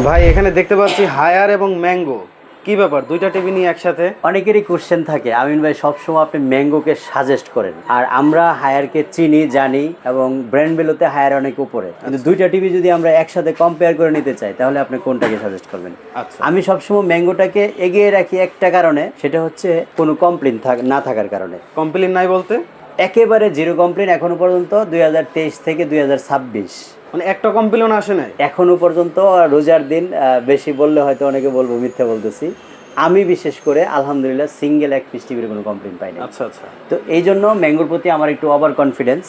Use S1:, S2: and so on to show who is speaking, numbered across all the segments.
S1: ভাই এখানে দেখতে পাচ্ছি হায়ার এবং ম্যাঙ্গো, কি ব্যাপার দুইটা টিভি নিয়ে একসাথে?
S2: অনেকেরই কোশ্চেন থাকে আমিন ভাই, সবসময় আপনি ম্যাঙ্গোকে সাজেস্ট করেন, আর আমরা হায়ারকে চিনি জানি এবং ব্র্যান্ড ভ্যালুতে হায়ার অনেক উপরে, কিন্তু দুইটা টিভি যদি আমরা একসাথে কম্পেয়ার করে নিতে চাই তাহলে আপনি কোনটাকে সাজেস্ট করবেন?
S1: আচ্ছা,
S2: আমি সবসময় ম্যাঙ্গোটাকে এগিয়ে রাখি একটা কারণে, সেটা হচ্ছে কোনো কমপ্লেন না থাকার কারণে।
S1: কমপ্লেন নাই বলতে?
S2: একেবারে জিরো কমপ্লেন এখনো পর্যন্ত 2023 থেকে 2026,
S1: মানে একটা কমপ্লেন আসে নাই
S2: এখনো পর্যন্ত। রোজার দিন বেশি বললে হয়তো অনেকে বলবো মিথ্যা বলতেছি, আমি বিশেষ করে আলহামদুলিল্লাহ সিঙ্গেল এক পিস টিভির কোনো কমপ্লেন পাইনি।
S1: আচ্ছা আচ্ছা।
S2: তো এই জন্য ম্যাঙ্গোর প্রতি আমার একটু ওভার কনফিডেন্স।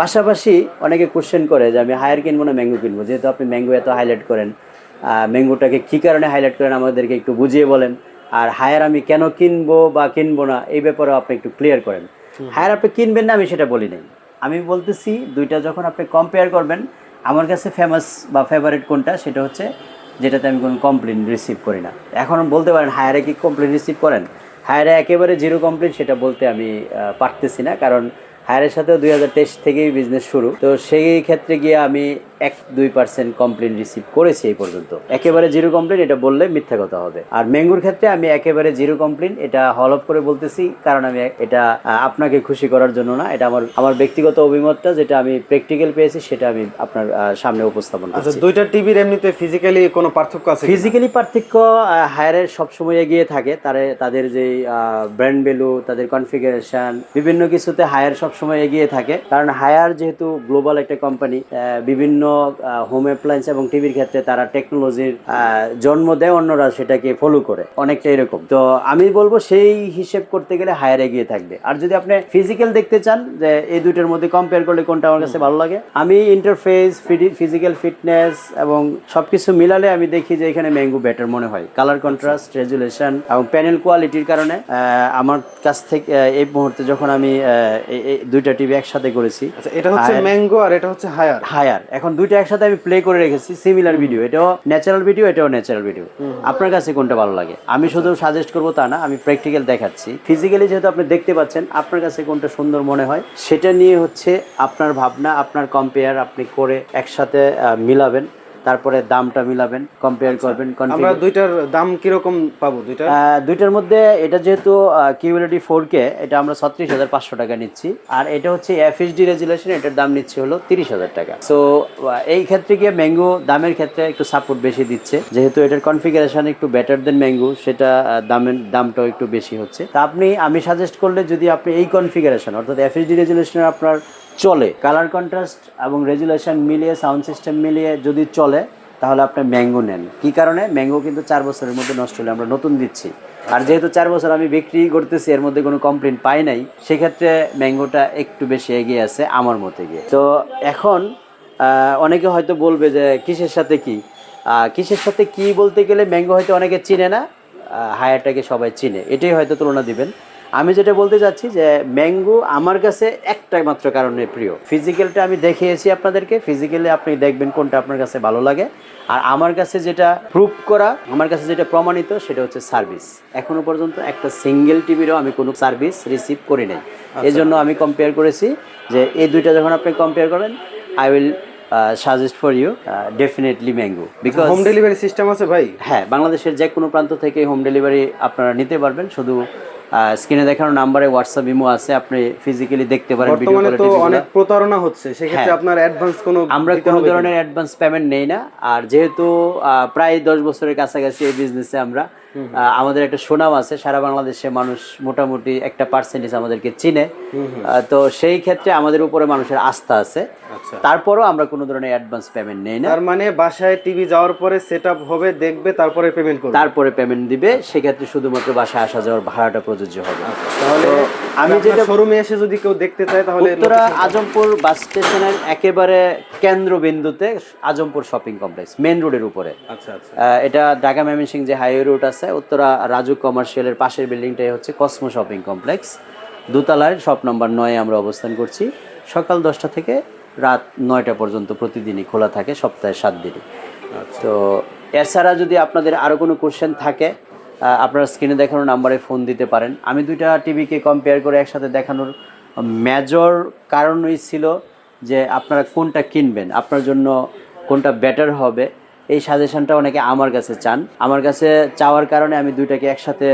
S2: পাশাপাশি অনেকে কোশ্চেন করে যে আমি হায়ার কিনবো না ম্যাঙ্গো কিনবো, যেহেতু আপনি ম্যাঙ্গো এত হাইলাইট করেন, ম্যাঙ্গোটাকে কী কারণে হাইলাইট করেন আমাদেরকে একটু বুঝিয়ে বলেন। আর হায়ার আমি কেন কিনবো বা কিনবো না এই ব্যাপারেও আপনি একটু ক্লিয়ার করেন। হায়ার আপনি কিনবেন না আমি সেটা বলি নাই, আমি বলতেছি দুইটা যখন আপনি কম্পেয়ার করবেন, আমার কাছে ফেমাস বা ফেভারিট কোনটা সেটা হচ্ছে যেটাতে আমি কোনো কমপ্লেন রিসিভ করি না। এখন বলতে পারেন হায়ারে কি কমপ্লেন রিসিভ করেন? হায়ারে একেবারে জিরো কমপ্লেন সেটা বলতে আমি পারতেছি না, কারণ হায়ারের সাথেও 2023 থেকেই বিজনেস শুরু, তো সেই ক্ষেত্রে গিয়ে আমি 1-2% কমপ্লেন রিসিভ করেছি এই পর্যন্ত। একেবারে জিরো কমপ্লেন এটা বললে মিথ্যা কথা হবে। আর ম্যাঙ্গোর ক্ষেত্রে আমি একেবারে জিরো কমপ্লেন এটা হল অফ করে বলতেছি, কারণ আমি এটা আপনাকে খুশি করার জন্য না, এটা আমার ব্যক্তিগত অভিমতটা, যেটা আমি প্র্যাকটিক্যাল পেয়েছি সেটা আমি আপনার সামনে উপস্থাপন করছি।
S1: আচ্ছা, দুইটা টিভির এমনিতে ফিজিক্যালি কোনো পার্থক্য আছে?
S2: ফিজিক্যালি পার্থক্য হায়ারের সবসময় এগিয়ে থাকে, তাদের যে ব্র্যান্ড ভ্যালু, তাদের কনফিগারেশন, বিভিন্ন কিছুতে হায়ার সবসময় এগিয়ে থাকে, কারণ হায়ার যেহেতু গ্লোবাল একটা কোম্পানি, বিভিন্ন হোম অ্যাপ্লায়েন্স এবং টিভির ক্ষেত্রে তারা টেকনোলজির জন্ম দেয়, অন্যরা সেটাকে ফলো করে, অনেকটা এরকম। তো আমি বলবো সেই হিসেব করতে গেলে হায়ার এগিয়ে থাকবে। আর যদি আপনি ফিজিক্যাল দেখতে চান যে এই দুইটার মধ্যে কম্পেয়ার করলে কোনটা আমার কাছে ভালো লাগে, আমি ইন্টারফেস, ফিজিক্যাল ফিটনেস এবং সবকিছু মিলালে আমি দেখি যে এখানে ম্যাঙ্গো বেটার মনে হয়। কালার কন্ট্রাস্ট, রেজুলেশন এবং প্যানেল কোয়ালিটির কারণে আমার কাছ থেকে এই মুহূর্তে যখন আমি এই দুইটা টিভি একসাথে করেছি,
S1: আচ্ছা, এটা হচ্ছে ম্যাঙ্গো আর এটা হচ্ছে হায়ার,
S2: এখন দুইটা একসাথে আমি প্লে করে রেখেছি, সিমিলার ভিডিও, এটাও ন্যাচারাল ভিডিও, এটাও ন্যাচারাল ভিডিও। আপনার কাছে কোনটা ভালো লাগে? আমি শুধু সাজেস্ট করবো তা না, আমি প্র্যাকটিক্যাল দেখাচ্ছি। ফিজিক্যালি যেহেতু আপনি দেখতে পাচ্ছেন, আপনার কাছে কোনটা সুন্দর মনে হয় সেটা নিয়ে হচ্ছে আপনার ভাবনা, আপনার কম্পেয়ার আপনি করে একসাথে মিলাবেন, তারপরে দামটা মিলাবেন, কম্পেয়ার করবেন।
S1: আমরা দুইটার দাম কিরকম পাবো?
S2: দুইটার মধ্যে এটা যেহেতু কিউএলইডি 4K, এটা আমরা 36,500 টাকা নিচ্ছি, আর এটা হচ্ছে এফএইচডি রেজুলেশন, এটার দাম নিচ্ছে হলো 30,000 টাকা। সো এই ক্ষেত্রে গিয়ে ম্যাঙ্গো দামের ক্ষেত্রে একটু সাপোর্ট বেশি দিচ্ছে, যেহেতু এটার কনফিগারেশন একটু বেটার দেন ম্যাঙ্গো, সেটা দামটাও একটু বেশি হচ্ছে। তা আমি সাজেস্ট করলে, যদি আপনি এই কনফিগারেশন অর্থাৎ এফএইচডি রেজুলেশনের আপনার চলে, কালার কন্ট্রাস্ট এবং রেজুলেশন মিলিয়ে, সাউন্ড সিস্টেম মিলিয়ে যদি চলে, তাহলে আপনি ম্যাঙ্গো নেন। কি কারণে? ম্যাঙ্গো কিন্তু 4 বছরের মধ্যে নষ্ট হলে আমরা নতুন দিচ্ছি, আর যেহেতু 4 বছর আমি বিক্রি করতেছি, এর মধ্যে কোনো কমপ্লেন পাই নাই, সেক্ষেত্রে ম্যাঙ্গোটা একটু বেশি এগিয়ে আছে আমার মতে গিয়ে। তো এখন অনেকে হয়তো বলবে যে কিসের সাথে কি বলতে গেলে ম্যাঙ্গো হয়তো অনেকে চিনে না, হায়ারটাকে সবাই চিনে, এটাই হয়তো তুলনা দিবেন। আমি যেটা বলতে চাচ্ছি যে ম্যাঙ্গো আমার কাছে একটা মাত্র কারণে প্রিয়, ফিজিক্যালটা আমি দেখিয়েছি আপনাদেরকে, ফিজিক্যালি আপনি দেখবেন কোনটা আপনার কাছে ভালো লাগে। আর আমার কাছে যেটা প্রুভ করা, আমার কাছে যেটা প্রমাণিত, সেটা হচ্ছে সার্ভিস। এখনো পর্যন্ত একটা সিঙ্গেল টিভিরও আমি কোনো সার্ভিস রিসিভ করি নাই। এই জন্য আমি কম্পেয়ার করেছি যে এই দুইটা যখন আপনি কম্পেয়ার করেন, I will suggest for you definitely mango. Because
S1: home delivery system আছে ভাই?
S2: হ্যাঁ, বাংলাদেশের যে কোনো প্রান্ত থেকে হোম ডেলিভারি আপনারা নিতে পারবেন। শুধু স্ক্রিনে দেখানো নাম্বারে হোয়াটসঅ্যাপ ইমো আছে, আপনি ফিজিক্যালি দেখতে পারেন।
S1: বর্তমানে তো অনেক প্রতারণা হচ্ছে, সেক্ষেত্রে আপনার অ্যাডভান্স
S2: আমরা কোনো ধরনের অ্যাডভান্স পেমেন্ট নেই না। আর যেহেতু প্রায় 10 বছরের কাছাকাছি এই বিজনেসে আমরা, আমাদের একটা সুনাম আছে, সারা বাংলাদেশে মানুষ মোটামুটি একটা পার্সেন্টেজ আমাদেরকে চিনে, তো সেই ক্ষেত্রে আমাদের উপরে মানুষের আস্থা আছে। তারপরও আমরা কোনো ধরনের অ্যাডভান্স পেমেন্ট নেই না।
S1: তার মানে বাসায় টিভি যাওয়ার পরে সেটআপ হবে, দেখবে, তারপরে পেমেন্ট
S2: দিবে, সেক্ষেত্রে শুধুমাত্র বাসায় আসা যাওয়ার ভাড়াটা প্রযোজ্য হবে।
S1: তাহলে আমি যেটা শোরুমে এসে যদি কেউ দেখতে চায়, তাহলে
S2: উত্তরা আজমপুর বাস স্টেশনের একেবারে কেন্দ্রবিন্দুতে আজমপুর শপিং কমপ্লেক্স, মেইন রোডের উপরে।
S1: আচ্ছা আচ্ছা।
S2: এটা ঢাকা ময়মনসিংহ যে হাইওয়ে রুট আছে, উত্তরা রাজু কমার্শিয়ালের পাশের বিল্ডিংটাই হচ্ছে কসমো শপিং কমপ্লেক্স, দোতলায়, শপ নম্বর 9 আমরা অবস্থান করছি। সকাল 10টা থেকে রাত 9টা পর্যন্ত প্রতিদিনই খোলা থাকে, সপ্তাহে 7 দিনই। তো এছাড়া যদি আপনাদের আরও কোনো কোশ্চেন থাকে, আপনারা স্ক্রিনে দেখানো নাম্বারে ফোন দিতে পারেন। আমি দুইটা টিভিকে কম্পেয়ার করে একসাথে দেখানোর মেজর কারণই ছিল যে আপনারা কোনটা কিনবেন, আপনার জন্য কোনটা বেটার হবে, এই সাজেশনটা অনেকে আমার কাছে চান। আমার কাছে চাওয়ার কারণে আমি দুইটাকে একসাথে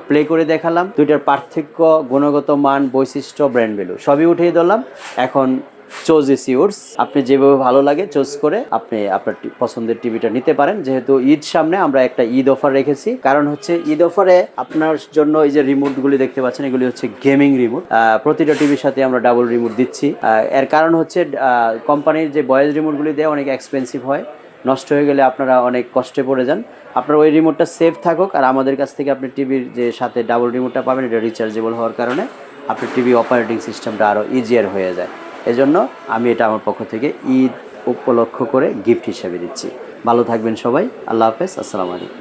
S2: প্লে করে দেখালাম। দুইটার পার্থক্য, গুণগত মান, বৈশিষ্ট্য, ব্র্যান্ড ভ্যালু সবই উঠিয়ে দিলাম। এখন চোজ ইজ ইয়োর্স, আপনি যেভাবে ভালো লাগে চুজ করে আপনি আপনার পছন্দের টিভিটা নিতে পারেন। যেহেতু ঈদ সামনে, আমরা একটা ঈদ অফার রেখেছি। কারণ হচ্ছে ঈদ অফারে আপনার জন্য এই যে রিমোটগুলি দেখতে পাচ্ছেন, এগুলি হচ্ছে গেমিং রিমোট। প্রতিটা টিভির সাথে আমরা ডাবল রিমোট দিচ্ছি। এর কারণ হচ্ছে কোম্পানির যে বয়েজ রিমোটগুলি দেয় অনেক এক্সপেন্সিভ হয়, নষ্ট হয়ে গেলে আপনারা অনেক কষ্টে পড়ে যান। আপনার ওই রিমোটটা সেফ থাকুক, আর আমাদের কাছ থেকে আপনি টিভির যে সাথে ডাবল রিমোটটা পাবেন, এটা রিচার্জেবল হওয়ার কারণে আপনার টিভি অপারেটিং সিস্টেমটা আরও ইজিয়ার হয়ে যায়। এজন্য আমি এটা আমার পক্ষ থেকে ঈদ উপলক্ষ করে গিফট হিসেবে দিচ্ছি। ভালো থাকবেন সবাই, আল্লাহ হাফেজ, আসসালামু আলাইকুম।